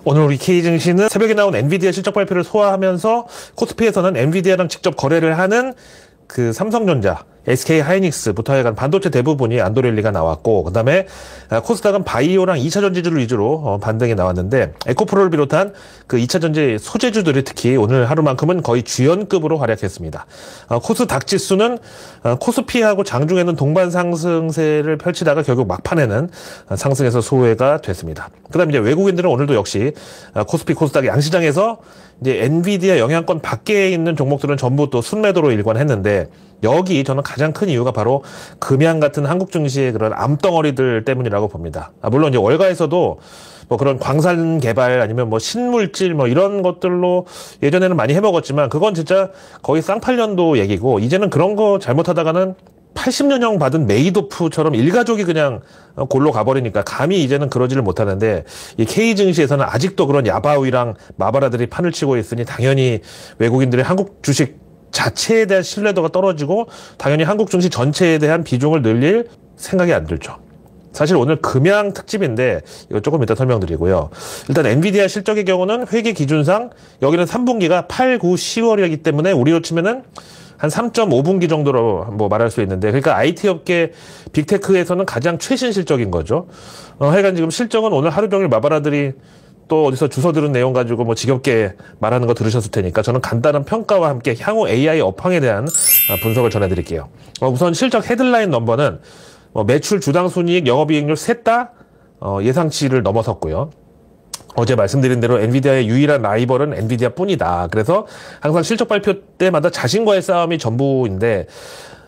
오늘 우리 K증시는 새벽에 나온 엔비디아 실적 발표를 소화하면서 코스피에서는 엔비디아랑 직접 거래를 하는 그 삼성전자, SK 하이닉스부터 해간 반도체 대부분이 안도랠리가 나왔고, 그 다음에 코스닥은 바이오랑 2차전지주를 위주로 반등이 나왔는데, 에코프로를 비롯한 그 2차전지 소재주들이 특히 오늘 하루만큼은 거의 주연급으로 활약했습니다. 코스닥 지수는 코스피하고 장중에는 동반 상승세를 펼치다가 결국 막판에는 상승해서 소외가 됐습니다. 그 다음에 이제 외국인들은 오늘도 역시 코스피, 코스닥 양시장에서 이제 엔비디아 영향권 밖에 있는 종목들은 전부 또 순매도로 일관했는데, 여기 저는 가장 큰 이유가 바로 금양 같은 한국 증시의 그런 암덩어리들 때문이라고 봅니다. 물론 이제 월가에서도 뭐 그런 광산 개발 아니면 뭐 신물질 뭐 이런 것들로 예전에는 많이 해먹었지만, 그건 진짜 거의 쌍팔년도 얘기고, 이제는 그런 거 잘못하다가는 80년형 받은 메이도프처럼 일가족이 그냥 골로 가버리니까 감히 이제는 그러지를 못하는데, 이 K증시에서는 아직도 그런 야바위랑 마바라들이 판을 치고 있으니 당연히 외국인들이 한국 주식 자체에 대한 신뢰도가 떨어지고 당연히 한국 증시 전체에 대한 비중을 늘릴 생각이 안 들죠. 사실 오늘 금양 특집인데 이거 조금 이따 설명드리고요. 일단 엔비디아 실적의 경우는 회계 기준상 여기는 3분기가 8, 9, 10월이기 때문에 우리로 치면은 한 3.5분기 정도로 뭐 말할 수 있는데, 그러니까 IT 업계 빅테크에서는 가장 최신 실적인 거죠. 하여간 지금 실적은 오늘 하루 종일 마바라들이 또 어디서 주워 들은 내용 가지고 뭐 지겹게 말하는 거 들으셨을 테니까 저는 간단한 평가와 함께 향후 AI 업황에 대한 분석을 전해드릴게요. 우선 실적 헤드라인 넘버는 매출, 주당 순이익, 영업이익률 셋 다 예상치를 넘어섰고요. 어제 말씀드린 대로 엔비디아의 유일한 라이벌은 엔비디아 뿐이다. 그래서 항상 실적 발표 때마다 자신과의 싸움이 전부인데,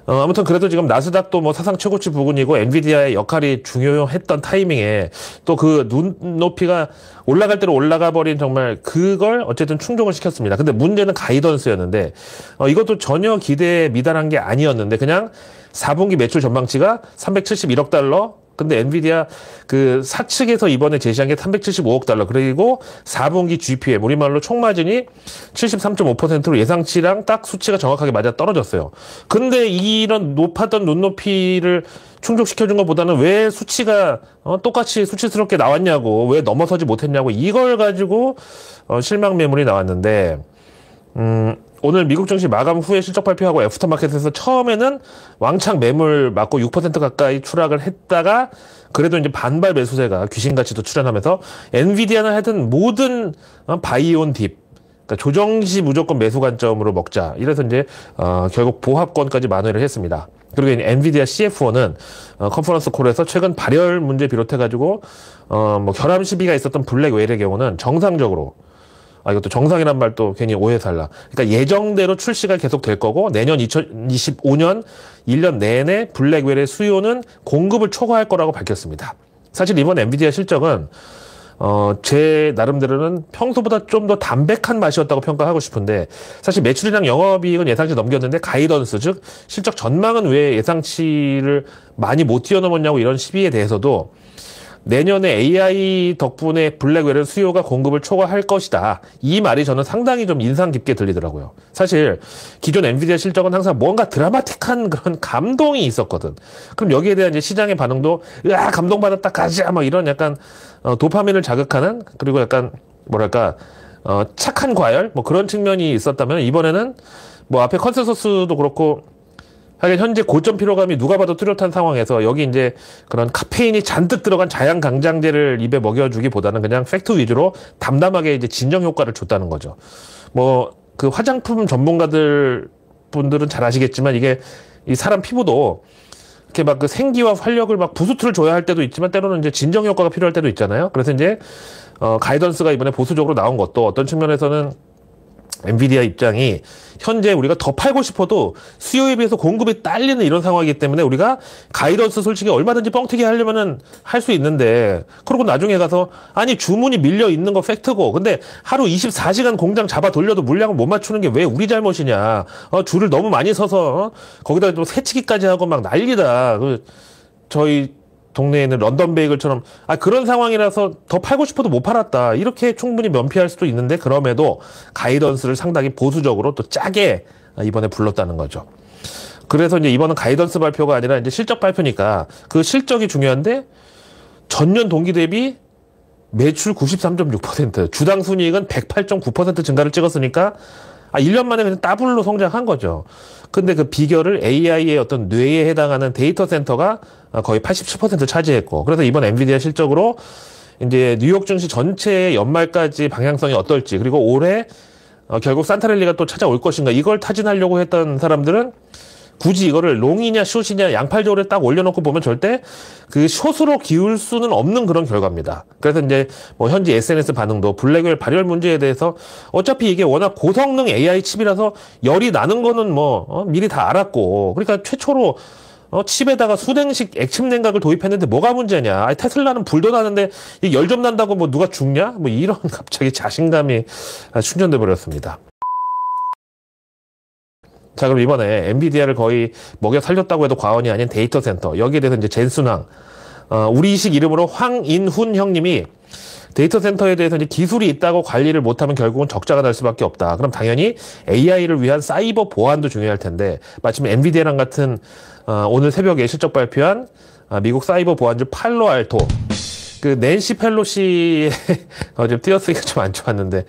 아무튼 그래도 지금 나스닥도 뭐 사상 최고치 부근이고 엔비디아의 역할이 중요했던 타이밍에 또 그 눈높이가 올라갈 대로 올라가 버린 정말 그걸 어쨌든 충족을 시켰습니다. 근데 문제는 가이던스였는데, 이것도 전혀 기대에 미달한 게 아니었는데, 그냥 4분기 매출 전망치가 371억 달러, 근데 엔비디아 그 사측에서 이번에 제시한 게 375억 달러. 그리고 4분기 GPM, 우리말로 총마진이 73.5%로 예상치랑 딱 수치가 정확하게 맞아 떨어졌어요. 근데 이런 높았던 눈높이를 충족시켜준 것보다는 왜 수치가 똑같이 수치스럽게 나왔냐고, 왜 넘어서지 못했냐고, 이걸 가지고 실망 매물이 나왔는데, 오늘 미국 증시 마감 후에 실적 발표하고 애프터마켓에서 처음에는 왕창 매물 맞고 6% 가까이 추락을 했다가, 그래도 이제 반발 매수세가 귀신같이도 출현하면서 엔비디아는 하여튼 모든 바이온 딥, 그러니까 조정시 무조건 매수 관점으로 먹자, 이래서 이제 결국 보합권까지 만회를 했습니다. 그리고 엔비디아 CFO는 컨퍼런스 콜에서 최근 발열 문제 비롯해가지고 뭐 결함 시비가 있었던 블랙웰의 경우는 정상적으로, 이것도 정상이란 말도 괜히 오해 살라. 그러니까 예정대로 출시가 계속 될 거고, 내년 2025년 1년 내내 블랙웰의 수요는 공급을 초과할 거라고 밝혔습니다. 사실 이번 엔비디아 실적은 제 나름대로는 평소보다 좀 더 담백한 맛이었다고 평가하고 싶은데, 사실 매출이랑 영업이익은 예상치 넘겼는데 가이던스, 즉 실적 전망은 왜 예상치를 많이 못 뛰어넘었냐고 이런 시비에 대해서도 내년에 AI 덕분에 블랙웰은 수요가 공급을 초과할 것이다, 이 말이 저는 상당히 좀 인상 깊게 들리더라고요. 사실 기존 엔비디아 실적은 항상 뭔가 드라마틱한 그런 감동이 있었거든. 그럼 여기에 대한 이제 시장의 반응도 으아 감동받았다 가자 막 이런 약간 도파민을 자극하는, 그리고 약간 뭐랄까 착한 과열 뭐 그런 측면이 있었다면, 이번에는 뭐 앞에 컨센서스도 그렇고 하긴 현재 고점 피로감이 누가 봐도 뚜렷한 상황에서 여기 이제 그런 카페인이 잔뜩 들어간 자양 강장제를 입에 먹여주기보다는 그냥 팩트 위주로 담담하게 이제 진정 효과를 줬다는 거죠. 뭐 그 화장품 전문가들 분들은 잘 아시겠지만, 이게 이 사람 피부도 이렇게 막 그 생기와 활력을 막 부스트를 줘야 할 때도 있지만, 때로는 이제 진정 효과가 필요할 때도 있잖아요. 그래서 이제 가이던스가 이번에 보수적으로 나온 것도 어떤 측면에서는 엔비디아 입장이 현재 우리가 더 팔고 싶어도 수요에 비해서 공급이 딸리는 이런 상황이기 때문에, 우리가 가이던스 솔직히 얼마든지 뻥튀기 하려면은 할 수 있는데, 그러고 나중에 가서 아니 주문이 밀려 있는 거 팩트고, 근데 하루 24시간 공장 잡아 돌려도 물량을 못 맞추는 게 왜 우리 잘못이냐, 줄을 너무 많이 서서 거기다 또 새치기까지 하고 막 난리다. 저희 동네에는 런던 베이글처럼 그런 상황이라서 더 팔고 싶어도 못 팔았다, 이렇게 충분히 면피할 수도 있는데, 그럼에도 가이던스를 상당히 보수적으로 또 짜게 이번에 불렀다는 거죠. 그래서 이제 이번은 가이던스 발표가 아니라 이제 실적 발표니까 그 실적이 중요한데, 전년 동기 대비 매출 93.6%, 주당 순이익은 108.9% 증가를 찍었으니까 1년 만에 그냥 더블로 성장한 거죠. 근데 그 비결을 AI의 어떤 뇌에 해당하는 데이터 센터가 거의 87%를 차지했고, 그래서 이번 엔비디아 실적으로 이제 뉴욕 증시 전체의 연말까지 방향성이 어떨지, 그리고 올해 결국 산타랠리가 또 찾아올 것인가, 이걸 타진하려고 했던 사람들은 굳이 이거를 롱이냐 숏이냐 양팔적으로 딱 올려놓고 보면 절대 그 숏으로 기울 수는 없는 그런 결과입니다. 그래서 이제 뭐 현지 SNS 반응도 블랙홀 발열 문제에 대해서 어차피 이게 워낙 고성능 AI 칩이라서 열이 나는 거는 뭐 미리 다 알았고, 그러니까 최초로 칩에다가 수냉식 액침 냉각을 도입했는데 뭐가 문제냐? 테슬라는 불도 나는데 열 좀 난다고 뭐 누가 죽냐? 뭐 이런 갑자기 자신감이 충전돼 버렸습니다. 자, 그럼 이번에 엔비디아를 거의 먹여 살렸다고 해도 과언이 아닌 데이터 센터, 여기에 대해서 이제 젠순왕, 우리식 이름으로 황인훈 형님이 데이터 센터에 대해서 이제 기술이 있다고 관리를 못하면 결국은 적자가 날 수밖에 없다. 그럼 당연히 AI를 위한 사이버 보안도 중요할 텐데, 마침 엔비디아랑 같은 오늘 새벽에 실적 발표한 미국 사이버 보안주 팔로알토, 그 낸시 펠로시의 지금 띄어쓰기가 좀 안 좋았는데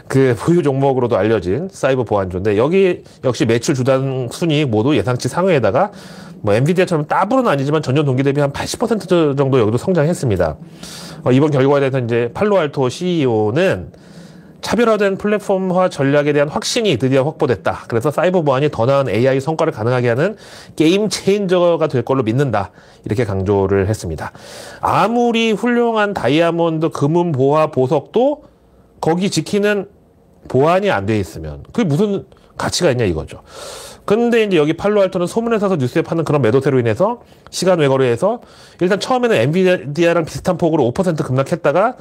그 보유 종목으로도 알려진 사이버 보안주인데, 여기 역시 매출 주당 순이익 모두 예상치 상회에다가 뭐 엔비디아처럼 더블은 아니지만 전년 동기 대비 한 80% 정도 여기도 성장했습니다. 이번 결과에 대해서 이제 팔로알토 CEO는 차별화된 플랫폼화 전략에 대한 확신이 드디어 확보됐다. 그래서 사이버 보안이 더 나은 AI 성과를 가능하게 하는 게임 체인저가 될 걸로 믿는다. 이렇게 강조를 했습니다. 아무리 훌륭한 다이아몬드 금은 보화 보석도 거기 지키는 보안이 안 돼 있으면 그게 무슨 가치가 있냐 이거죠. 근데 이제 여기 팔로알토는 소문에 사서 뉴스에 파는 그런 매도세로 인해서 시간 외거래에서 일단 처음에는 엔비디아랑 비슷한 폭으로 5% 급락했다가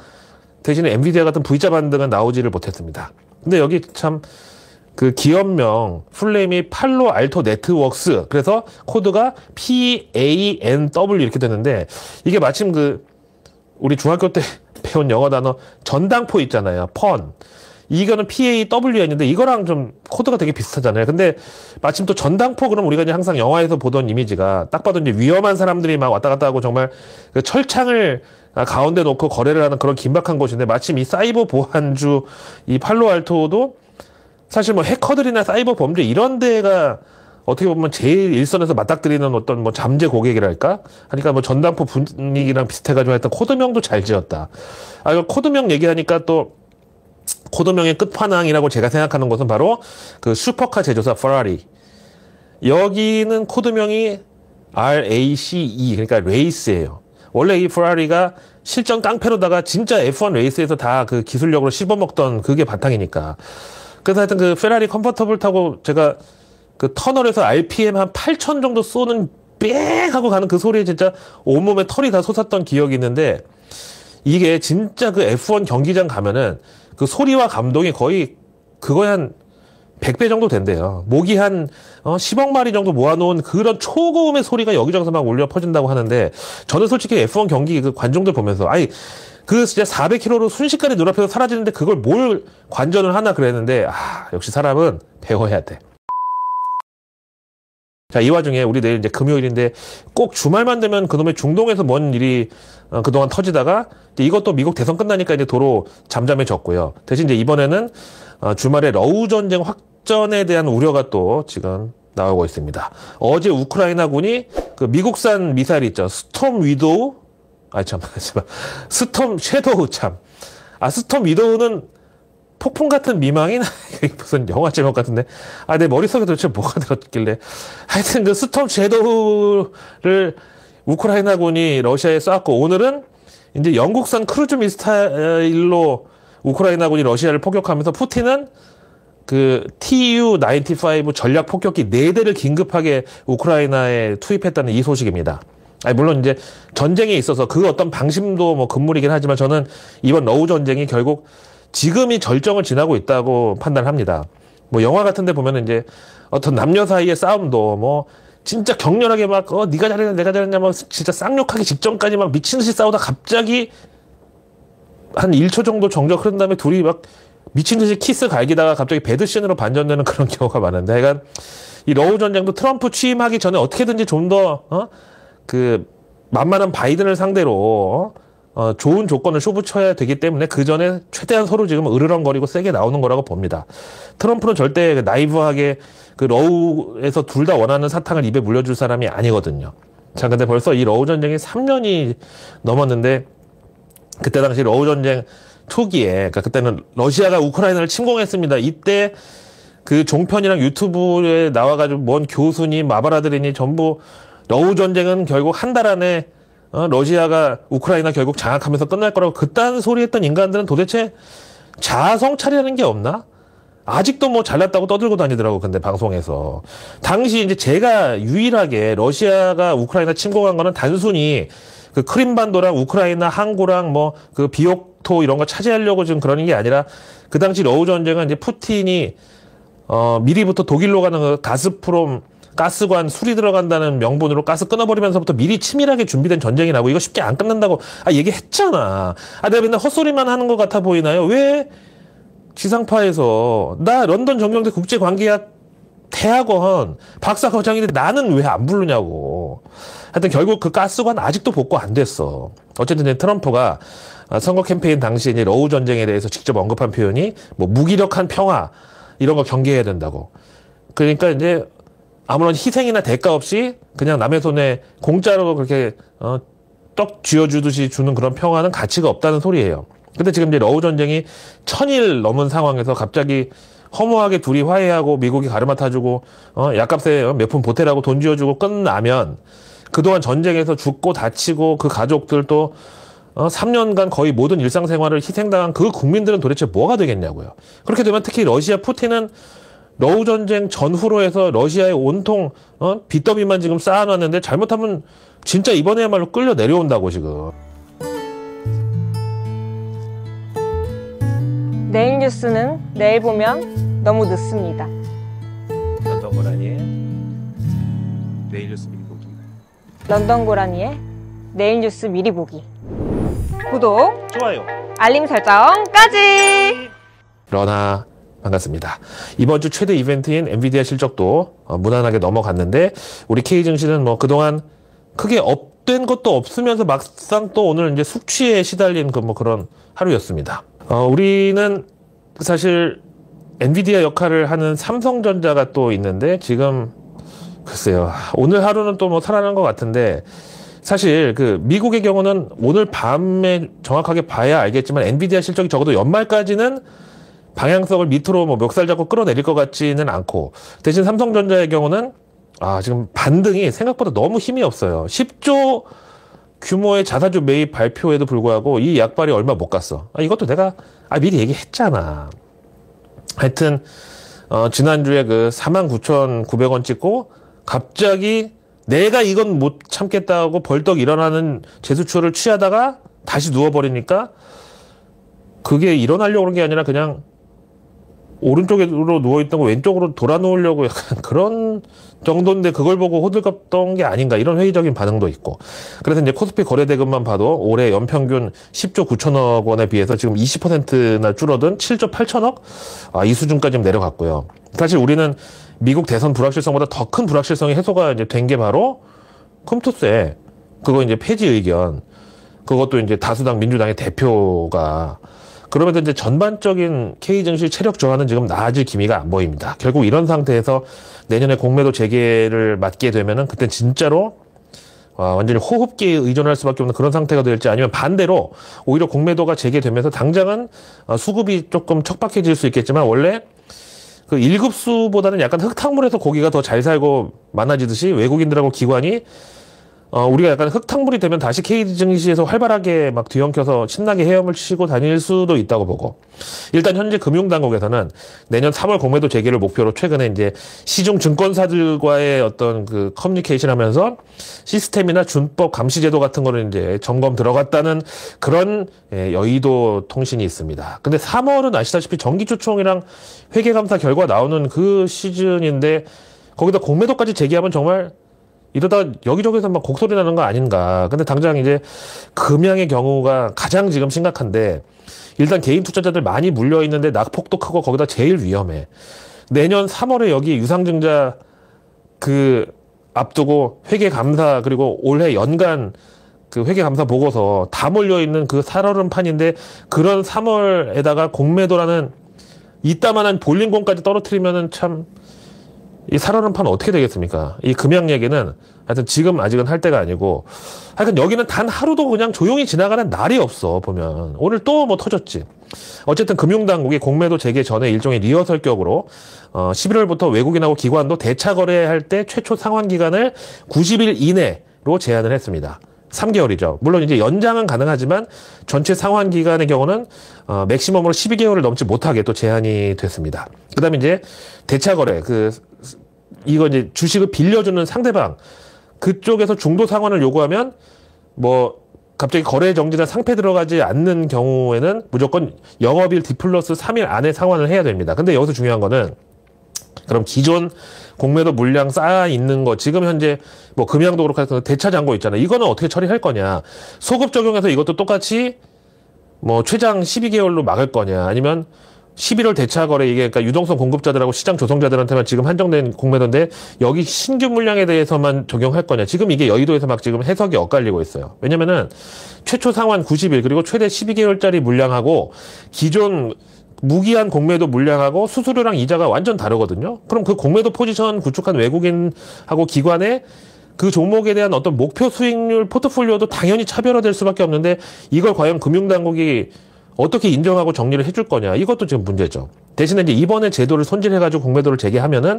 대신에 엔비디아 같은 V자 반등은 나오지를 못했습니다. 근데 여기 참 그 기업명 풀네임이 팔로알토 네트워크스, 그래서 코드가 PANW 이렇게 되는데, 이게 마침 그 우리 중학교 때 배운 영어 단어 전당포 있잖아요. 펀. 이거는 PAWN인데 이거랑 좀 코드가 되게 비슷하잖아요. 근데 마침 또 전당포, 그럼 우리가 이제 항상 영화에서 보던 이미지가 딱 봐도 이제 위험한 사람들이 막 왔다 갔다 하고 정말 그 철창을 가운데 놓고 거래를 하는 그런 긴박한 곳인데, 마침 이 사이버 보안주 이 팔로알토도 사실 뭐 해커들이나 사이버 범죄 이런 데가 어떻게 보면 제일 일선에서 맞닥뜨리는 어떤 뭐 잠재 고객이랄까? 하니까 뭐 전당포 분위기랑 비슷해가지고 하여튼 코드명도 잘 지었다. 이거 코드명 얘기하니까 또 코드명의 끝판왕이라고 제가 생각하는 것은 바로 그 슈퍼카 제조사 페라리. 여기는 코드명이 RACE, 그러니까 레이스예요. 원래 이 페라리가 실전 깡패로다가 진짜 F1 레이스에서 다 그 기술력으로 씹어먹던 그게 바탕이니까. 그래서 하여튼 그 페라리 컨버터블 타고 제가 그 터널에서 RPM 한 8,000 정도 쏘는 뺑 하고 가는 그 소리에 진짜 온몸에 털이 다 솟았던 기억이 있는데, 이게 진짜 그 F1 경기장 가면은 그 소리와 감동이 거의 그거에 한 100배 정도 된대요. 모기 한 10억 마리 정도 모아놓은 그런 초고음의 소리가 여기저기서 막 울려 퍼진다고 하는데, 저는 솔직히 F1 경기 그 관중들 보면서 그 진짜 400km로 순식간에 눈앞에서 사라지는데 그걸 뭘 관전을 하나 그랬는데, 역시 사람은 배워야 돼. 자, 이 와중에 우리 내일 이제 금요일인데 꼭 주말만 되면 그놈의 중동에서 뭔 일이 그동안 터지다가 이제 이것도 미국 대선 끝나니까 이제 도로 잠잠해졌고요. 대신 이제 이번에는 주말에 러우 전쟁 확전에 대한 우려가 또 지금 나오고 있습니다. 어제 우크라이나군이 그 미국산 미사일 있죠. 스톰 위도우, 스톰 섀도우 스톰 위도우는 폭풍 같은 미망인? 무슨 영화 제목 같은데. 내 머릿속에 도대체 뭐가 들었길래. 하여튼 그 스톰 섀도우를 우크라이나군이 러시아에 쐈고, 오늘은 이제 영국산 크루즈 미사일로 우크라이나군이 러시아를 포격하면서 푸틴은 그 Tu-95 전략 폭격기 4대를 긴급하게 우크라이나에 투입했다는 이 소식입니다. 물론 이제 전쟁에 있어서 그 어떤 방심도 뭐 금물이긴 하지만, 저는 이번 러우 전쟁이 결국 지금이 절정을 지나고 있다고 판단합니다. 뭐 영화 같은 데 보면은 이제 어떤 남녀 사이의 싸움도 뭐 진짜 격렬하게 막 네가 잘했냐 내가 잘했냐 막 진짜 쌍욕하기 직전까지 막 미친 듯이 싸우다 갑자기 한 1초 정도 정적 흐른 다음에 둘이 막 미친 듯이 키스 갈기다가 갑자기 배드신으로 반전되는 그런 경우가 많은데, 하여간 이 러우 전쟁도 트럼프 취임하기 전에 어떻게든지 좀 더 그 만만한 바이든을 상대로 좋은 조건을 쇼부쳐야 되기 때문에 그 전에 최대한 서로 지금 으르렁거리고 세게 나오는 거라고 봅니다. 트럼프는 절대 나이브하게 그 러우에서 둘 다 원하는 사탕을 입에 물려줄 사람이 아니거든요. 자, 근데 벌써 이 러우 전쟁이 3년이 넘었는데 그때 당시 러우 전쟁 초기에, 그러니까 그때는 러시아가 우크라이나를 침공했습니다. 이때 그 종편이랑 유튜브에 나와가지고 뭔 교수니 마바라들이니 전부 러우 전쟁은 결국 한 달 안에 러시아가 우크라이나 결국 장악하면서 끝날 거라고 그딴 소리 했던 인간들은 도대체 자아성찰이라는 게 없나? 아직도 뭐 잘났다고 떠들고 다니더라고. 근데 방송에서 당시 이제 제가 유일하게 러시아가 우크라이나 침공한 거는 단순히 그 크림반도랑 우크라이나 항구랑 뭐 그 비옥토 이런 거 차지하려고 지금 그러는 게 아니라 그 당시 러우 전쟁은 이제 푸틴이 미리부터 독일로 가는 그 가스프롬 가스관 수리 들어간다는 명분으로 가스 끊어버리면서부터 미리 치밀하게 준비된 전쟁이라고. 이거 쉽게 안 끝난다고 얘기했잖아. 내가 맨날 헛소리만 하는 것 같아 보이나요? 왜 지상파에서 나 런던 정경대 국제관계학 대학원 박사과정인데 나는 왜 안 부르냐고. 하여튼 결국 그 가스관 아직도 복구 안 됐어. 어쨌든 이제 트럼프가 선거 캠페인 당시 이제 러우 전쟁에 대해서 직접 언급한 표현이 뭐 무기력한 평화 이런 거 경계해야 된다고. 그러니까 이제 아무런 희생이나 대가 없이 그냥 남의 손에 공짜로 그렇게 떡 쥐어주듯이 주는 그런 평화는 가치가 없다는 소리예요. 근데 지금 이제 러우 전쟁이 1000일 넘은 상황에서 갑자기 허무하게 둘이 화해하고 미국이 가르마타주고 약값에 몇 푼 보태라고 돈 쥐어주고 끝나면 그동안 전쟁에서 죽고 다치고 그 가족들도 3년간 거의 모든 일상생활을 희생당한 그 국민들은 도대체 뭐가 되겠냐고요. 그렇게 되면 특히 러시아 푸틴은 러우 전쟁 전후로 해서 러시아에 온통 빚더미만 지금 쌓아놨는데 잘못하면 진짜 이번에야말로 끌려 내려온다고 지금. 내일 뉴스는 내일 보면 너무 늦습니다. 런던 고라니의 내일 뉴스 미리 보기. 런던 고라니의 내일 뉴스 미리 보기. 구독, 좋아요, 알림 설정까지. 러나 반갑습니다. 이번 주 최대 이벤트인 엔비디아 실적도 무난하게 넘어갔는데 우리 K증시는 뭐 그동안 크게 업된 것도 없으면서 막상 또 오늘 이제 숙취에 시달린 그런 하루였습니다. 우리는 사실 엔비디아 역할을 하는 삼성전자가 또 있는데 지금 글쎄요. 오늘 하루는 또 뭐 살아난 것 같은데 사실 그 미국의 경우는 오늘 밤에 정확하게 봐야 알겠지만 엔비디아 실적이 적어도 연말까지는 방향성을 밑으로 뭐 멱살 잡고 끌어내릴 것 같지는 않고 대신 삼성전자의 경우는 지금 반등이 생각보다 너무 힘이 없어요. 10조 규모의 자사주 매입 발표에도 불구하고 이 약발이 얼마 못 갔어. 이것도 내가 미리 얘기했잖아. 하여튼 지난주에 그 49,900원 찍고 갑자기 내가 이건 못 참겠다고 벌떡 일어나는 재수출을 취하다가 다시 누워버리니까 그게 일어나려고 그런 게 아니라 그냥 오른쪽으로 누워있던 거 왼쪽으로 돌아 놓으려고 약간 그런 정도인데 그걸 보고 호들갑던 게 아닌가 이런 회의적인 반응도 있고. 그래서 이제 코스피 거래대금만 봐도 올해 연평균 10조 9천억 원에 비해서 지금 20%나 줄어든 7조 8천억? 이 수준까지 내려갔고요. 사실 우리는 미국 대선 불확실성보다 더 큰 불확실성이 해소가 이제 된 게 바로 컴투세. 그거 이제 폐지 의견. 그것도 이제 다수당 민주당의 대표가 그러면서 이제 전반적인 K증시 체력 저하는 지금 나아질 기미가 안 보입니다. 결국 이런 상태에서 내년에 공매도 재개를 맞게 되면은 그때 진짜로 완전히 호흡기에 의존할 수밖에 없는 그런 상태가 될지 아니면 반대로 오히려 공매도가 재개되면서 당장은 수급이 조금 척박해질 수 있겠지만 원래 그 1급수보다는 약간 흙탕물에서 고기가 더 잘 살고 많아지듯이 외국인들하고 기관이 우리가 약간 흙탕물이 되면 다시 K증시에서 활발하게 막 뒤엉켜서 신나게 헤엄을 치고 다닐 수도 있다고 보고 일단 현재 금융당국에서는 내년 3월 공매도 재개를 목표로 최근에 이제 시중 증권사들과의 어떤 그 커뮤니케이션 하면서 시스템이나 준법 감시제도 같은 거를 이제 점검 들어갔다는 그런 여의도 통신이 있습니다. 근데 3월은 아시다시피 정기주총이랑 회계감사 결과 나오는 그 시즌인데 거기다 공매도까지 재개하면 정말 이러다 여기저기서 막 곡소리 나는 거 아닌가. 근데 당장 이제 금양의 경우가 가장 지금 심각한데 일단 개인 투자자들 많이 물려 있는데 낙폭도 크고 거기다 제일 위험해. 내년 3월에 여기 유상증자 그 앞두고 회계 감사 그리고 올해 연간 그 회계감사 보고서 다 몰려있는 그 살얼음판인데 그런 3월에다가 공매도라는 이따만한 볼링공까지 떨어뜨리면은 참 이 살얼음판 어떻게 되겠습니까? 이 금양 얘기는 하여튼 지금 아직은 할 때가 아니고 하여튼 여기는 단 하루도 그냥 조용히 지나가는 날이 없어 보면 오늘 또 뭐 터졌지. 어쨌든 금융당국이 공매도 재개 전에 일종의 리허설격으로 11월부터 외국인하고 기관도 대차 거래할 때 최초 상환 기간을 90일 이내로 제한을 했습니다. 3개월이죠. 물론 이제 연장은 가능하지만 전체 상환 기간의 경우는 맥시멈으로 12개월을 넘지 못하게 또 제한이 됐습니다. 그다음에 이제 대차 거래 이거 이제 주식을 빌려주는 상대방 그쪽에서 중도 상환을 요구하면 뭐 갑자기 거래 정지나 상패 들어가지 않는 경우에는 무조건 영업일 D+3일 안에 상환을 해야 됩니다. 근데 여기서 중요한 거는 그럼 기존 공매도 물량 쌓아 있는 거 지금 현재 뭐 금양도 그렇고 해서 대차 잔고 있잖아요. 이거는 어떻게 처리할 거냐. 소급 적용해서 이것도 똑같이 뭐 최장 12개월로 막을 거냐. 아니면 11월 대차 거래 이게 그러니까 유동성 공급자들하고 시장 조성자들한테만 지금 한정된 공매도인데 여기 신규 물량에 대해서만 적용할 거냐. 지금 이게 여의도에서 막 지금 해석이 엇갈리고 있어요. 왜냐면은 최초 상환 90일 그리고 최대 12개월짜리 물량하고 기존 무기한 공매도 물량하고 수수료랑 이자가 완전 다르거든요. 그럼 그 공매도 포지션 구축한 외국인하고 기관의 그 종목에 대한 어떤 목표 수익률 포트폴리오도 당연히 차별화될 수밖에 없는데 이걸 과연 금융당국이 어떻게 인정하고 정리를 해줄 거냐. 이것도 지금 문제죠. 대신에 이제 이번에 제도를 손질해가지고 공매도를 재개하면은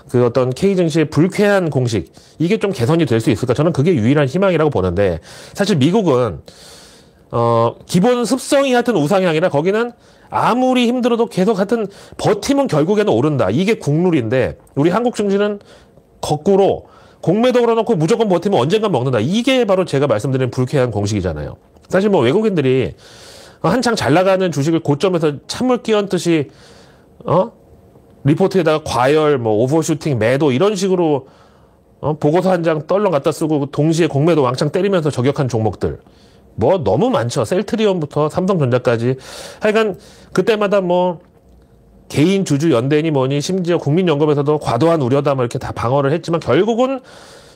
그 어떤 K증시의 불쾌한 공식 이게 좀 개선이 될 수 있을까. 저는 그게 유일한 희망이라고 보는데 사실 미국은 기본 습성이 하여튼 우상향이라 거기는 아무리 힘들어도 계속 하여튼 버티면 결국에는 오른다. 이게 국룰인데 우리 한국 증시는 거꾸로 공매도 걸어놓고 무조건 버티면 언젠간 먹는다. 이게 바로 제가 말씀드린 불쾌한 공식이잖아요. 사실 뭐 외국인들이 한창 잘 나가는 주식을 고점에서 찬물 끼얹듯이 리포트에다가 과열, 뭐 오버슈팅, 매도 이런 식으로 보고서 한 장 떨렁 갖다 쓰고 동시에 공매도 왕창 때리면서 저격한 종목들 뭐 너무 많죠. 셀트리온부터 삼성전자까지. 하여간 그때마다 뭐 개인 주주 연대니 뭐니 심지어 국민연금에서도 과도한 우려다 뭐 이렇게 다 방어를 했지만 결국은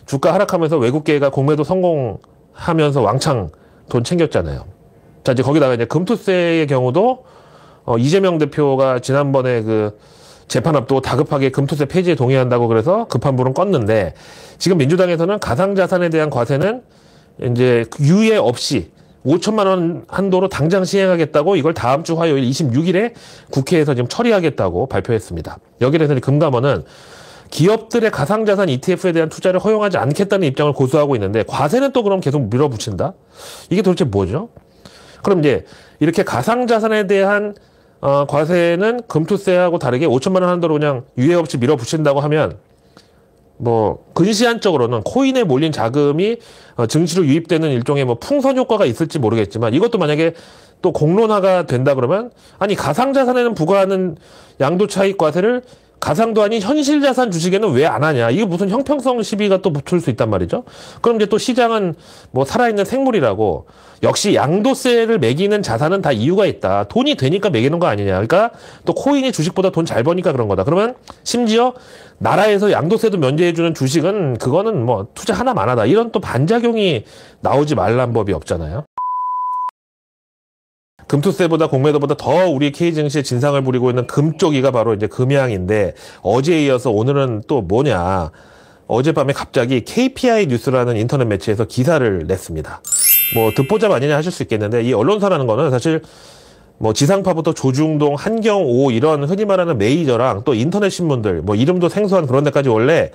주가 하락하면서 외국계가 공매도 성공하면서 왕창 돈 챙겼잖아요. 자, 이제 거기다가 이제 금투세의 경우도 이재명 대표가 지난번에 그 재판 앞두고 다급하게 금투세 폐지에 동의한다고 그래서 급한 불은 껐는데 지금 민주당에서는 가상자산에 대한 과세는 이제 유예 없이 5천만 원 한도로 당장 시행하겠다고 이걸 다음 주 화요일 26일에 국회에서 지금 처리하겠다고 발표했습니다. 여기에 대해서 금감원은 기업들의 가상자산 ETF에 대한 투자를 허용하지 않겠다는 입장을 고수하고 있는데 과세는 또 그럼 계속 밀어붙인다? 이게 도대체 뭐죠? 그럼 이제 이렇게 가상자산에 대한 과세는 금투세하고 다르게 5천만 원 한도로 그냥 유예 없이 밀어붙인다고 하면 뭐 근시안적으로는 코인에 몰린 자금이 증시로 유입되는 일종의 뭐 풍선 효과가 있을지 모르겠지만 이것도 만약에 또 공론화가 된다 그러면 아니 가상자산에는 부과하는 양도차익 과세를 가상도 아닌 현실자산 주식에는 왜 안 하냐. 이게 무슨 형평성 시비가 또 붙을 수 있단 말이죠. 그럼 이제 또 시장은 뭐 살아있는 생물이라고 역시 양도세를 매기는 자산은 다 이유가 있다. 돈이 되니까 매기는 거 아니냐. 그러니까 또 코인이 주식보다 돈 잘 버니까 그런 거다. 그러면 심지어 나라에서 양도세도 면제해주는 주식은 그거는 뭐 투자 하나만 하다. 이런 또 반작용이 나오지 말란 법이 없잖아요. 금투세보다 공매도보다 더 우리 K증시의 진상을 부리고 있는 금쪽이가 바로 이제 금양인데 어제에 이어서 오늘은 또 뭐냐. 어젯밤에 갑자기 KPI 뉴스라는 인터넷 매체에서 기사를 냈습니다. 뭐 듣보잡 아니냐 하실 수 있겠는데 이 언론사라는 거는 사실 뭐 지상파부터 조중동, 한경오 이런 흔히 말하는 메이저랑 또 인터넷 신문들 뭐 이름도 생소한 그런 데까지 원래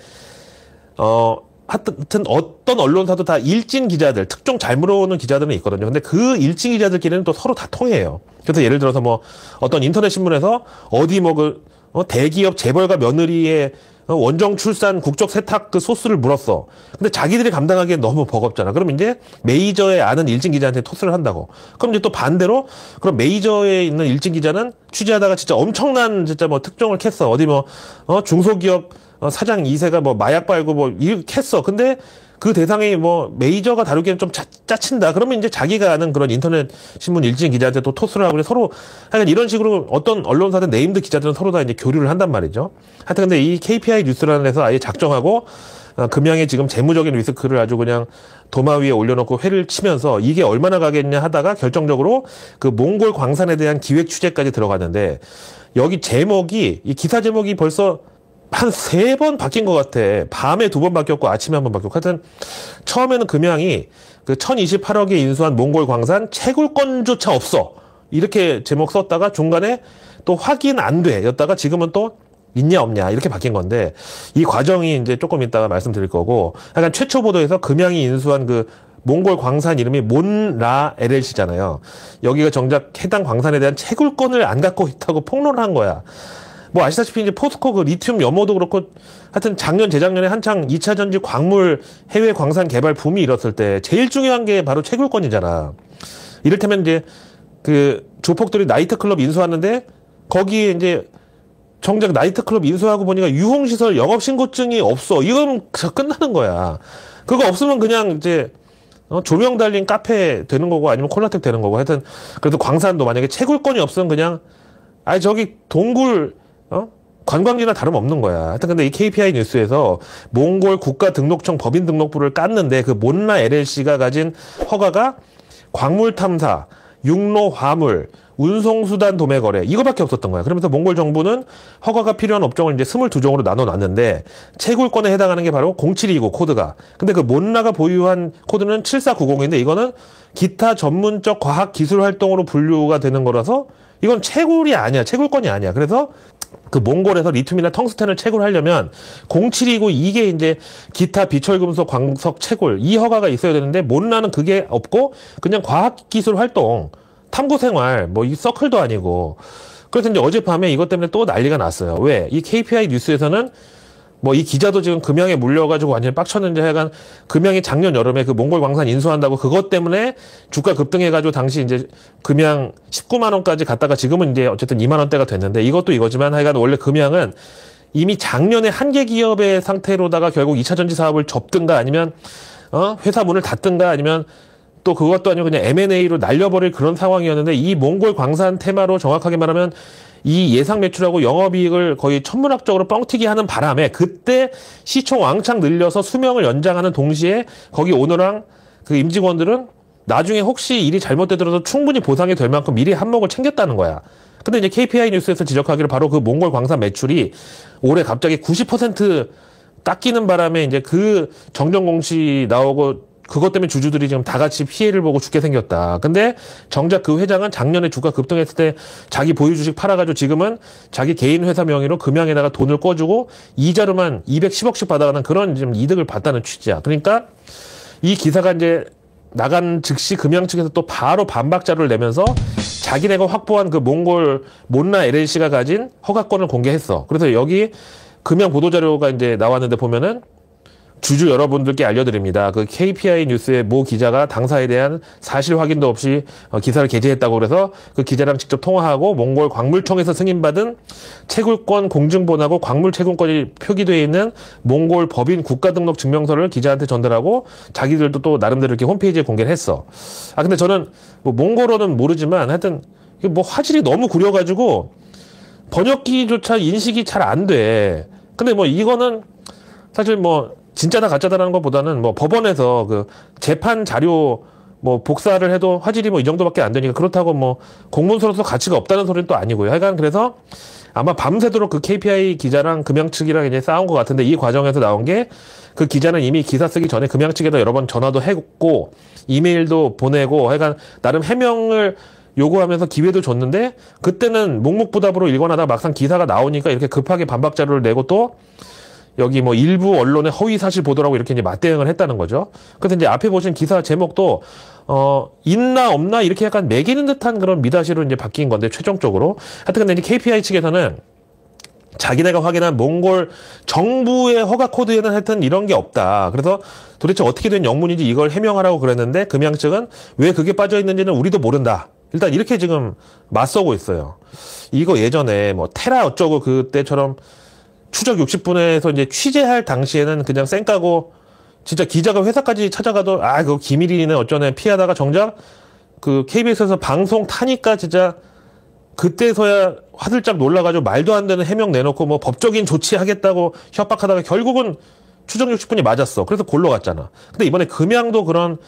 하여튼 어떤 언론사도 다 일진 기자들, 특종 잘 물어오는 기자들은 있거든요. 근데 그 일진 기자들끼리는 또 서로 다 통해요. 그래서 예를 들어서 뭐 어떤 인터넷 신문에서 어디 뭐 대기업 재벌가 며느리의 원정 출산 국적 세탁 그 소스를 물었어. 근데 자기들이 감당하기엔 너무 버겁잖아. 그럼 이제 메이저에 아는 일진 기자한테 토스를 한다고. 그럼 이제 또 반대로 그럼 메이저에 있는 일진 기자는 취재하다가 진짜 엄청난 진짜 뭐 특종을 캤어. 어디 뭐 중소기업 사장 2세가 뭐 마약 빨고 뭐 이렇게 했어. 근데 그 대상이 뭐 메이저가 다루기에는 좀 짜친다. 그러면 이제 자기가 아는 그런 인터넷 신문 일진 기자한테 또 토스를 하고 서로 하여간 이런 식으로 어떤 언론사든 네임드 기자들은 서로 다 이제 교류를 한단 말이죠. 하여튼 근데 이 KPI 뉴스라는 데서 아예 작정하고 금양의 지금 재무적인 리스크를 아주 그냥 도마 위에 올려놓고 회를 치면서 이게 얼마나 가겠냐 하다가 결정적으로 그 몽골 광산에 대한 기획 취재까지 들어갔는데 여기 제목이 이 기사 제목이 벌써 한 3번 바뀐 것 같아. 밤에 2번 바뀌었고 아침에 1번 바뀌었고 하여튼 처음에는 금양이 그 1028억에 인수한 몽골 광산 채굴권조차 없어. 이렇게 제목 썼다가 중간에 또 확인 안 돼. 였다가 지금은 또 있냐 없냐 이렇게 바뀐 건데 이 과정이 이제 조금 이따가 말씀드릴 거고 약간 최초 보도에서 금양이 인수한 그 몽골 광산 이름이 몬라 LLC잖아요. 여기가 정작 해당 광산에 대한 채굴권을 안 갖고 있다고 폭로를 한 거야. 뭐 아시다시피 이제 포스코 그 리튬 염호도 그렇고 하여튼 작년 재작년에 한창 2차 전지 광물 해외 광산 개발 붐이 일었을 때 제일 중요한 게 바로 채굴권이잖아. 이를테면 이제 그 조폭들이 나이트클럽 인수하는데 거기에 이제 정작 나이트클럽 인수하고 보니까 유흥시설 영업신고증이 없어. 이건 끝나는 거야. 그거 없으면 그냥 이제 조명 달린 카페 되는 거고 아니면 콜라텍 되는 거고 하여튼 그래도 광산도 만약에 채굴권이 없으면 그냥 아니 저기 동굴 관광지나 다름없는 거야. 하여튼 근데 이 KPI 뉴스에서 몽골 국가등록청 법인등록부를 깠는데 그 몬라 LLC가 가진 허가가 광물 탐사, 육로 화물, 운송수단 도매 거래 이거밖에 없었던 거야. 그러면서 몽골 정부는 허가가 필요한 업종을 이제 22종으로 나눠놨는데 채굴권에 해당하는 게 바로 0729 코드가. 근데 그 몬라가 보유한 코드는 7490인데 이거는 기타 전문적 과학 기술 활동으로 분류가 되는 거라서 이건 채굴이 아니야. 채굴권이 아니야. 그래서 그 몽골에서 리튬이나 텅스텐을 채굴하려면 0729 이게 이제 기타 비철금속 광석 채굴 이 허가가 있어야 되는데 몬라는 그게 없고 그냥 과학기술 활동 탐구생활 뭐 이 서클도 아니고 그래서 이제 어젯밤에 이것 때문에 또 난리가 났어요. 왜? 이 KPI 뉴스에서는 뭐 이 기자도 지금 금양에 물려가지고 완전히 빡쳤는데 하여간 금양이 작년 여름에 그 몽골 광산 인수한다고 그것 때문에 주가 급등해가지고 당시 이제 금양 19만 원까지 갔다가 지금은 이제 어쨌든 2만 원대가 됐는데 이것도 이거지만 하여간 원래 금양은 이미 작년에 한계 기업의 상태로다가 결국 2차 전지 사업을 접든가 아니면 회사 문을 닫든가 아니면 또 그것도 아니고 그냥 M&A로 날려버릴 그런 상황이었는데 이 몽골 광산 테마로 정확하게 말하면 이 예상 매출하고 영업이익을 거의 천문학적으로 뻥튀기 하는 바람에 그때 시총 왕창 늘려서 수명을 연장하는 동시에 거기 오너랑 그 임직원들은 나중에 혹시 일이 잘못되더라도 충분히 보상이 될 만큼 미리 한몫을 챙겼다는 거야. 근데 이제 KPI 뉴스에서 지적하기를 바로 그 몽골 광산 매출이 올해 갑자기 90% 깎이는 바람에 이제 그 정정 공시 나오고 그것 때문에 주주들이 지금 다 같이 피해를 보고 죽게 생겼다. 근데 정작 그 회장은 작년에 주가 급등했을 때 자기 보유 주식 팔아가지고 지금은 자기 개인 회사 명의로 금양에다가 돈을 꿔주고 이자로만 210억씩 받아가는 그런 지금 이득을 봤다는 취지야. 그러니까 이 기사가 이제 나간 즉시 금양 측에서 또 바로 반박 자료를 내면서 자기네가 확보한 그 몽골 몬라 LLC가 가진 허가권을 공개했어. 그래서 여기 금양 보도자료가 이제 나왔는데 보면은 주주 여러분들께 알려드립니다. 그 KPI 뉴스의 모 기자가 당사에 대한 사실 확인도 없이 기사를 게재했다고 그래서 그 기자랑 직접 통화하고 몽골 광물청에서 승인받은 채굴권 공증본하고 광물 채굴권이 표기되어 있는 몽골 법인 국가등록 증명서를 기자한테 전달하고 자기들도 또 나름대로 이렇게 홈페이지에 공개를 했어. 근데 저는 뭐 몽골어는 모르지만 하여튼 뭐 화질이 너무 구려가지고 번역기조차 인식이 잘 안 돼. 근데 뭐 이거는 사실 뭐 진짜다 가짜다라는 것보다는 뭐 법원에서 그 재판 자료 뭐 복사를 해도 화질이 뭐 이 정도밖에 안 되니까 그렇다고 뭐 공문서로서 가치가 없다는 소리는 또 아니고요. 하여간 그래서 아마 밤새도록 그 KPI 기자랑 금양 측이랑 이제 싸운 것 같은데 이 과정에서 나온 게 그 기자는 이미 기사 쓰기 전에 금양 측에다 여러 번 전화도 했고 이메일도 보내고 하여간 나름 해명을 요구하면서 기회도 줬는데 그때는 묵묵부답으로 일관하다가 막상 기사가 나오니까 이렇게 급하게 반박 자료를 내고 또 여기 뭐 일부 언론의 허위 사실 보도라고 이렇게 이제 맞대응을 했다는 거죠. 그래서 이제 앞에 보신 기사 제목도 있나 없나 이렇게 약간 매기는 듯한 그런 미다시로 이제 바뀐 건데 최종적으로 하여튼 근데 이제 KPI 측에서는 자기네가 확인한 몽골 정부의 허가 코드에는 하여튼 이런 게 없다. 그래서 도대체 어떻게 된 영문인지 이걸 해명하라고 그랬는데 금양 측은 왜 그게 빠져 있는지는 우리도 모른다. 일단 이렇게 지금 맞서고 있어요. 이거 예전에 뭐 테라 어쩌고 그때처럼 추적 60분에서 이제 취재할 당시에는 그냥 쌩까고 진짜 기자가 회사까지 찾아가도 그거 기밀이네 어쩌네 피하다가 정작 그 KBS에서 방송 타니까 진짜 그때서야 화들짝 놀라가지고 말도 안 되는 해명 내놓고 뭐 법적인 조치하겠다고 협박하다가 결국은 추정 60분이 맞았어. 그래서 골로 갔잖아. 근데 이번에 금양도 그런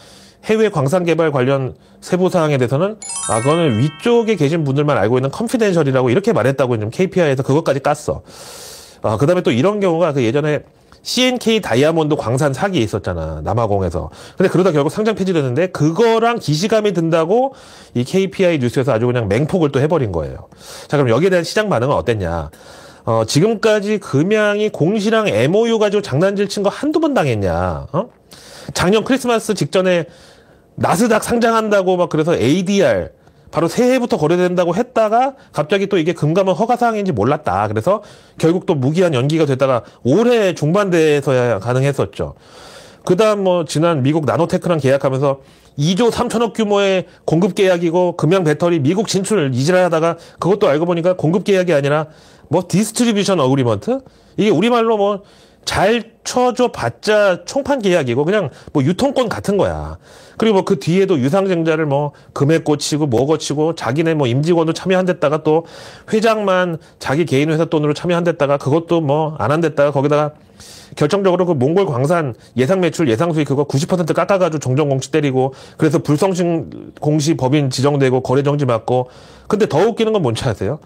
해외 광산 개발 관련 세부 사항에 대해서는 그거는 위쪽에 계신 분들만 알고 있는 컨피덴셜이라고 이렇게 말했다고 지금 KPI에서 그것까지 깠어. 그다음에 또 이런 경우가 그 예전에 CNK 다이아몬드 광산 사기 있었잖아. 남아공에서. 근데 그러다 결국 상장 폐지됐는데 그거랑 기시감이 든다고 이 KPI 뉴스에서 아주 그냥 맹폭을 또 해버린 거예요. 자, 그럼 여기에 대한 시장 반응은 어땠냐? 지금까지 금양이 공시랑 MOU 가지고 장난질 친 거 한두 번 당했냐? 작년 크리스마스 직전에 나스닥 상장한다고 막 그래서 ADR 바로 새해부터 거래된다고 했다가 갑자기 또 이게 금감원 허가 사항인지 몰랐다. 그래서 결국 또 무기한 연기가 됐다가 올해 중반대에서야 가능했었죠. 그다음 뭐 지난 미국 나노테크랑 계약하면서 2조 3천억 규모의 공급 계약이고 금양 배터리 미국 진출 이지랄하다가 그것도 알고 보니까 공급 계약이 아니라 뭐 디스트리뷰션 어그리먼트? 이게 우리말로 뭐 잘 쳐줘 봤자 총판 계약이고 그냥 뭐 유통권 같은 거야. 그리고 뭐 그 뒤에도 유상증자를 뭐 금액 고치고 뭐 고치고 자기네 뭐 임직원도 참여한댔다가 또 회장만 자기 개인 회사 돈으로 참여한댔다가 그것도 뭐 안 한댔다가 거기다가 결정적으로 그 몽골 광산 예상 매출 예상 수익 그거 90% 깎아가지고 정정 공시 때리고 그래서 불성실 공시 법인 지정되고 거래 정지 맞고. 근데 더 웃기는 건 뭔지 아세요?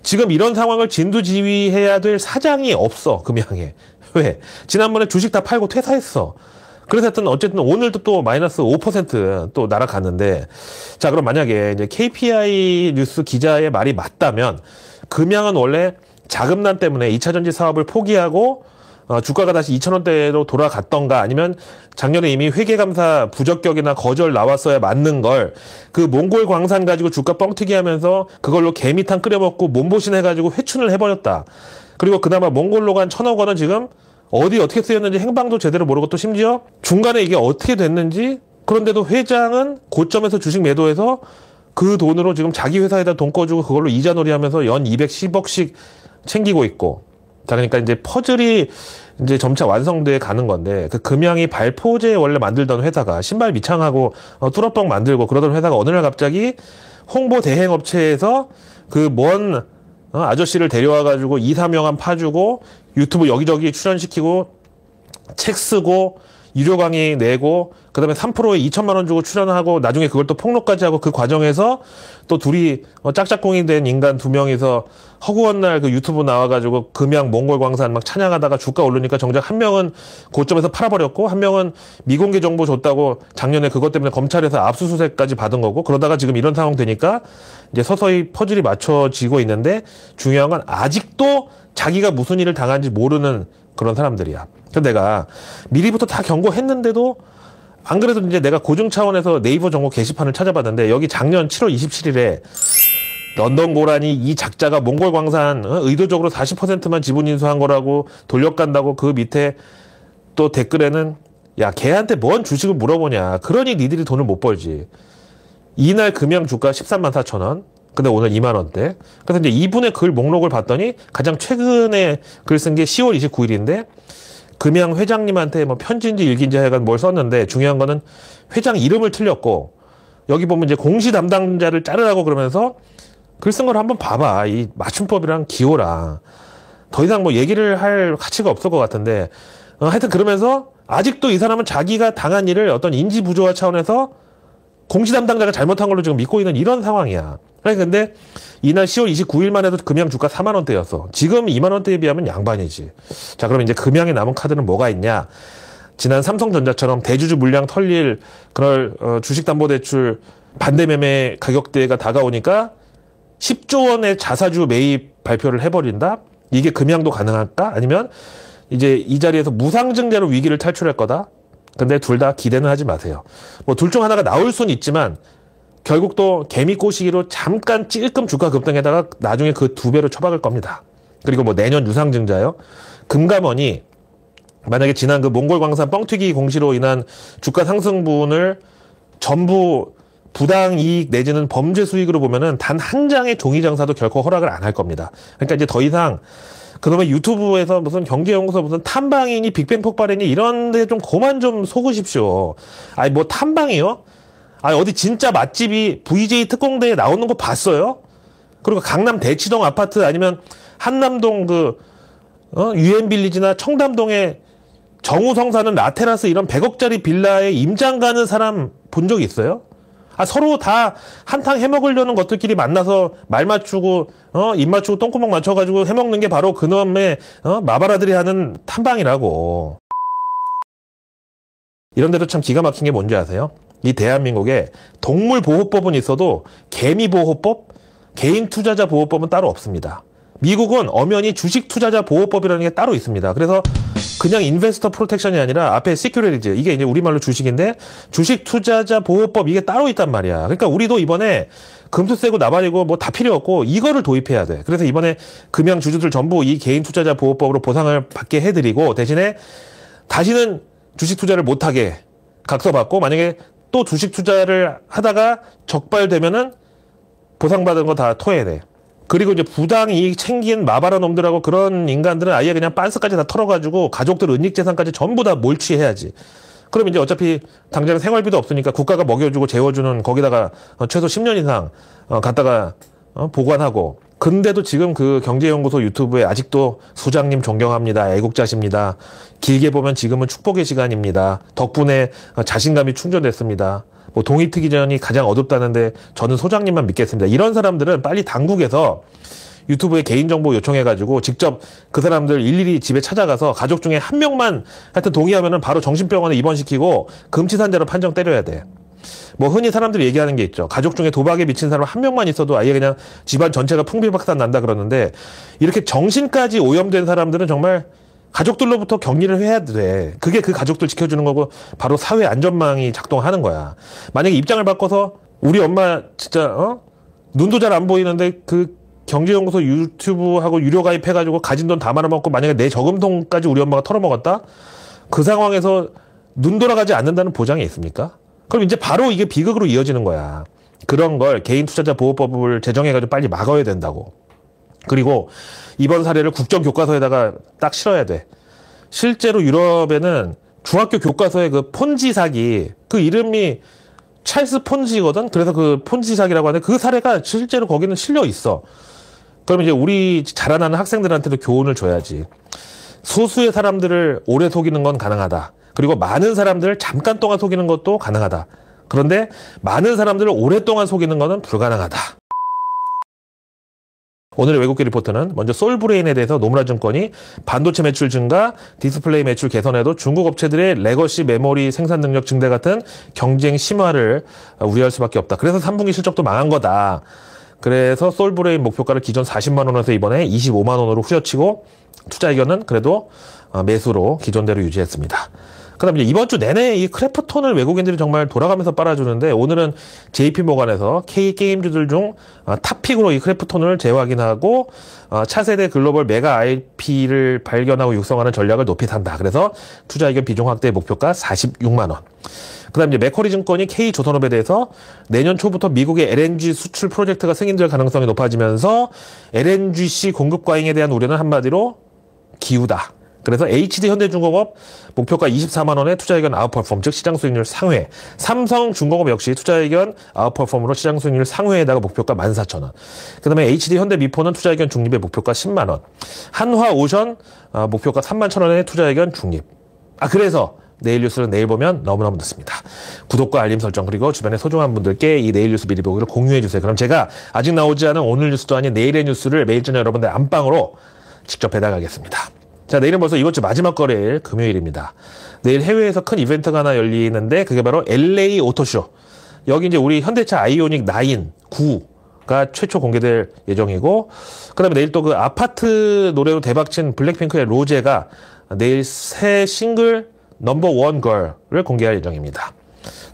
지금 이런 상황을 진두지휘해야 될 사장이 없어. 금양에. 왜? 지난번에 주식 다 팔고 퇴사했어. 그래서 하여튼 어쨌든 오늘도 또 마이너스 5% 날아갔는데, 자, 그럼 만약에 이제 KPI 뉴스 기자의 말이 맞다면 금양은 원래 자금난 때문에 2차 전지 사업을 포기하고 주가가 다시 2,000원대로 돌아갔던가 아니면 작년에 이미 회계감사 부적격이나 거절 나왔어야 맞는 걸 그 몽골 광산 가지고 주가 뻥튀기 하면서 그걸로 개미탕 끓여먹고 몸보신 해가지고 회춘을 해버렸다. 그리고 그나마 몽골로 간 1,000억 원은 지금 어디 어떻게 쓰였는지 행방도 제대로 모르고 또 심지어 중간에 이게 어떻게 됐는지 그런데도 회장은 고점에서 주식 매도해서 그 돈으로 지금 자기 회사에다 돈 꺼주고 그걸로 이자놀이 하면서 연 210억씩 챙기고 있고. 자, 그러니까 이제 퍼즐이 이제 점차 완성돼 가는 건데 그 금양이 발포제 원래 만들던 회사가 신발 미창하고 뚜러뻥 만들고 그러던 회사가 어느 날 갑자기 홍보 대행 업체에서 그 먼 아저씨를 데려와가지고 2, 3명한 파주고 유튜브 여기저기 출연시키고 책 쓰고 유료 강의 내고 그다음에 3%에 2천만 원 주고 출연하고 나중에 그걸 또 폭로까지 하고 그 과정에서 또 둘이 짝짝꿍이 된 인간 2명이서 허구한 날 그 유튜브 나와가지고 금양 몽골 광산 막 찬양하다가 주가 오르니까 정작 한 명은 고점에서 팔아버렸고 한 명은 미공개 정보 줬다고 작년에 그것 때문에 검찰에서 압수수색까지 받은 거고 그러다가 지금 이런 상황 되니까 이제 서서히 퍼즐이 맞춰지고 있는데 중요한 건 아직도 자기가 무슨 일을 당한지 모르는 그런 사람들이야. 그래서 내가 미리부터 다 경고했는데도 안 그래도 이제 내가 고증 차원에서 네이버 정보 게시판을 찾아봤는데 여기 작년 7월 27일에 런던 고라니 이 작자가 몽골 광산 의도적으로 40%만 지분 인수한 거라고 돌려간다고 그 밑에 또 댓글에는 야 걔한테 뭔 주식을 물어보냐. 그러니 니들이 돈을 못 벌지. 이날 금양 주가 13만 4천 원. 근데 오늘 2만 원대. 그래서 이제 이분의 글 목록을 봤더니 가장 최근에 글 쓴 게 10월 29일인데 금양 회장님한테 뭐 편지인지 일기인지 하여간 뭘 썼는데 중요한 거는 회장 이름을 틀렸고 여기 보면 이제 공시 담당자를 자르라고 그러면서 글 쓴 걸 한번 봐봐. 이 맞춤법이랑 기호랑 더 이상 뭐 얘기를 할 가치가 없을 것 같은데 하여튼 그러면서 아직도 이 사람은 자기가 당한 일을 어떤 인지 부조화 차원에서 공시 담당자가 잘못한 걸로 지금 믿고 있는 이런 상황이야. 근데 이날 10월 29일만 해도 금양 주가 4만 원대였어. 지금 2만 원대에 비하면 양반이지. 자, 그럼 이제 금양에 남은 카드는 뭐가 있냐? 지난 삼성전자처럼 대주주 물량 털릴 그럴 주식담보대출 반대매매 가격대가 다가오니까 10조 원의 자사주 매입 발표를 해버린다? 이게 금양도 가능할까? 아니면 이제 이 자리에서 무상증자로 위기를 탈출할 거다? 근데 둘 다 기대는 하지 마세요. 뭐 둘 중 하나가 나올 수는 있지만 결국 또 개미 꼬시기로 잠깐 찔끔 주가 급등에다가 나중에 그 2배로 쳐박을 겁니다. 그리고 뭐 내년 유상증자요. 금감원이 만약에 지난 그 몽골 광산 뻥튀기 공시로 인한 주가 상승분을 전부 부당 이익 내지는 범죄 수익으로 보면은 단 한 장의 종이 장사도 결코 허락을 안 할 겁니다. 그러니까 이제 더 이상 그놈의 유튜브에서 무슨 경제연구소 무슨 탐방이니 빅뱅 폭발이니 이런 데 좀 그만 좀 속으십시오. 아니 뭐 탐방이요? 아니 어디 진짜 맛집이 VJ 특공대에 나오는 거 봤어요? 그리고 강남 대치동 아파트 아니면 한남동 그 유엔빌리지나 청담동에 정우성 사는 라테라스 이런 100억짜리 빌라에 임장 가는 사람 본 적 있어요? 아, 서로 다 한탕 해먹으려는 것들끼리 만나서 말 맞추고, 입 맞추고 똥구멍 맞춰가지고 해먹는 게 바로 그놈의, 마바라들이 하는 탐방이라고. 이런 데도 참 기가 막힌 게 뭔지 아세요? 이 대한민국에 동물보호법은 있어도 개미보호법, 개인투자자보호법은 따로 없습니다. 미국은 엄연히 주식투자자보호법이라는 게 따로 있습니다. 그래서 그냥 인베스터 프로텍션이 아니라 앞에 시큐리티즈, 이게 이제 우리말로 주식인데 주식투자자보호법 이게 따로 있단 말이야. 그러니까 우리도 이번에 금수세고 나발이고 뭐 다 필요 없고 이거를 도입해야 돼. 그래서 이번에 금양주주들 전부 이 개인투자자보호법으로 보상을 받게 해드리고 대신에 다시는 주식투자를 못하게 각서받고 만약에 또 주식투자를 하다가 적발되면은 보상받은 거 다 토해내. 그리고 이제 부당 이익 챙긴 마바라 놈들하고 그런 인간들은 아예 그냥 빤스까지 다 털어가지고 가족들 은닉재산까지 전부 다 몰취해야지. 그럼 이제 어차피 당장 생활비도 없으니까 국가가 먹여주고 재워주는 거기다가 최소 10년 이상 갖다가 보관하고. 근데도 지금 그 경제연구소 유튜브에 아직도 소장님 존경합니다. 애국자십니다. 길게 보면 지금은 축복의 시간입니다. 덕분에 자신감이 충전됐습니다. 뭐 동의특위전이 가장 어둡다는데 저는 소장님만 믿겠습니다. 이런 사람들은 빨리 당국에서 유튜브에 개인정보 요청해가지고 직접 그 사람들 일일이 집에 찾아가서 가족 중에 한 명만 하여튼 동의하면은 바로 정신병원에 입원시키고 금치산자로 판정 때려야 돼. 뭐 흔히 사람들이 얘기하는 게 있죠. 가족 중에 도박에 미친 사람 한 명만 있어도 아예 그냥 집안 전체가 풍비박산 난다 그러는데 이렇게 정신까지 오염된 사람들은 정말 가족들로부터 격리를 해야 돼. 그게 그 가족들 지켜주는 거고 바로 사회 안전망이 작동하는 거야. 만약에 입장을 바꿔서 우리 엄마 진짜 눈도 잘 안 보이는데 그 경제연구소 유튜브하고 유료 가입해가지고 가진 돈 다 말아먹고 만약에 내 저금통까지 우리 엄마가 털어먹었다? 그 상황에서 눈 돌아가지 않는다는 보장이 있습니까? 그럼 이제 바로 이게 비극으로 이어지는 거야. 그런 걸 개인투자자보호법을 제정해가지고 빨리 막아야 된다고. 그리고 이번 사례를 국정교과서에다가 딱 실어야 돼. 실제로 유럽에는 중학교 교과서에 그 폰지 사기, 그 이름이 찰스 폰지거든? 그래서 그 폰지 사기라고 하는데 그 사례가 실제로 거기는 실려 있어. 그럼 이제 우리 자라나는 학생들한테도 교훈을 줘야지. 소수의 사람들을 오래 속이는 건 가능하다. 그리고 많은 사람들을 잠깐 동안 속이는 것도 가능하다. 그런데 많은 사람들을 오랫동안 속이는 것은 불가능하다. 오늘의 외국계 리포트는 먼저 솔브레인에 대해서 노무라증권이 반도체 매출 증가, 디스플레이 매출 개선에도 중국 업체들의 레거시 메모리 생산 능력 증대 같은 경쟁 심화를 우려할 수밖에 없다. 그래서 3분기 실적도 망한 거다. 그래서 솔브레인 목표가를 기존 40만 원에서 이번에 25만 원으로 후려치고 투자 의견은 그래도 매수로 기존대로 유지했습니다. 그다음에 이제 이번 주 내내 이 크래프톤을 외국인들이 정말 돌아가면서 빨아주는데 오늘은 JP모간에서 K게임주들 중 탑픽으로 이 크래프톤을 재확인하고 차세대 글로벌 메가 IP를 발견하고 육성하는 전략을 높이 산다. 그래서 투자 의견 비중 확대 목표가 46만 원. 그다음에 이제 맥쿼리 증권이 K조선업에 대해서 내년 초부터 미국의 LNG 수출 프로젝트가 승인될 가능성이 높아지면서 LNGC 공급 과잉에 대한 우려는 한마디로 기우다. 그래서 HD 현대중공업 목표가 24만 원에 투자 의견 아웃퍼폼, 즉 시장 수익률 상회. 삼성중공업 역시 투자 의견 아웃퍼폼으로 시장 수익률 상회에다가 목표가 14,000원. 그다음에 HD 현대미포는 투자 의견 중립의 목표가 10만 원. 한화오션 목표가 31,000원에 투자 의견 중립. 그래서 내일 뉴스는 내일 보면 너무너무 늦습니다. 구독과 알림 설정 그리고 주변의 소중한 분들께 이 내일 뉴스 미리 보기를 공유해 주세요. 그럼 제가 아직 나오지 않은 오늘 뉴스도 아닌 내일의 뉴스를 매일 저녁 여러분들 안방으로 직접 배달하겠습니다. 자, 내일은 벌써 이번 주 마지막 거래일 금요일입니다. 내일 해외에서 큰 이벤트가 하나 열리는데 그게 바로 LA 오토쇼. 여기 이제 우리 현대차 아이오닉 9, 9가 최초 공개될 예정이고 그다음에 내일 또 그 아파트 노래로 대박친 블랙핑크의 로제가 내일 새 싱글 넘버1 걸을 공개할 예정입니다.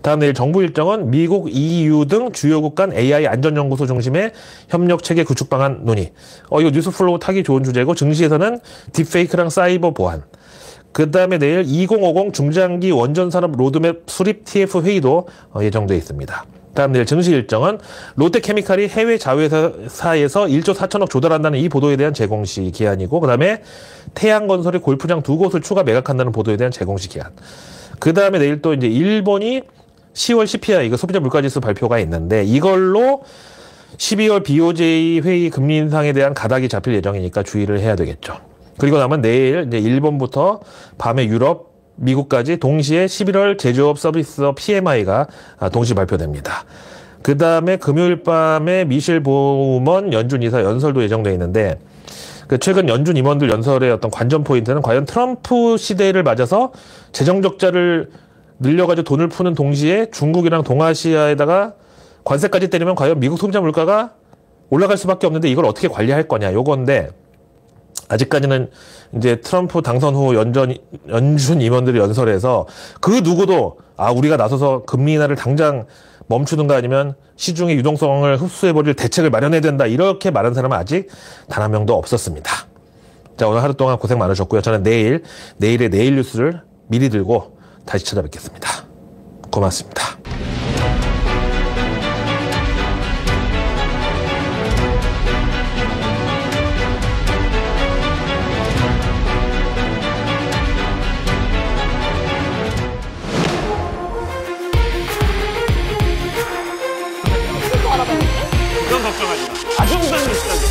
다음 내일 정부 일정은 미국, EU 등 주요국 간 AI 안전연구소 중심의 협력 체계 구축 방안 논의. 이거 뉴스 플로우 타기 좋은 주제고 증시에서는 딥페이크랑 사이버 보안. 그 다음에 내일 2050 중장기 원전산업 로드맵 수립 TF 회의도 예정돼 있습니다. 다음 내일 증시 일정은 롯데케미칼이 해외 자회사에서 1조 4천억 조달한다는 이 보도에 대한 재공시 기한이고 그 다음에 태양건설이 골프장 2곳을 추가 매각한다는 보도에 대한 재공시 기한. 그 다음에 내일 또 이제 일본이 10월 CPI, 이거 소비자 물가지수 발표가 있는데 이걸로 12월 BOJ 회의 금리 인상에 대한 가닥이 잡힐 예정이니까 주의를 해야 되겠죠. 그리고 나면 내일 이제 일본부터 밤에 유럽, 미국까지 동시에 11월 제조업 서비스업 PMI가 동시 발표됩니다. 그 다음에 금요일 밤에 미셸 보우먼 연준 이사 연설도 예정되어 있는데 최근 연준 임원들 연설의 어떤 관전 포인트는 과연 트럼프 시대를 맞아서 재정 적자를 늘려가지고 돈을 푸는 동시에 중국이랑 동아시아에다가 관세까지 때리면 과연 미국 소비자 물가가 올라갈 수밖에 없는데 이걸 어떻게 관리할 거냐 요건데 아직까지는 이제 트럼프 당선 후 연준 임원들이 연설에서 그 누구도 우리가 나서서 금리 인하를 당장 멈추든가 아니면 시중의 유동성을 흡수해버릴 대책을 마련해야 된다 이렇게 말한 사람은 아직 단 한 명도 없었습니다. 자, 오늘 하루 동안 고생 많으셨고요. 저는 내일의 내일 뉴스를 미리 들고 다시 찾아뵙겠습니다. 고맙습니다. 그런 걱정하지 마. 아주 무서운 뉴스까지.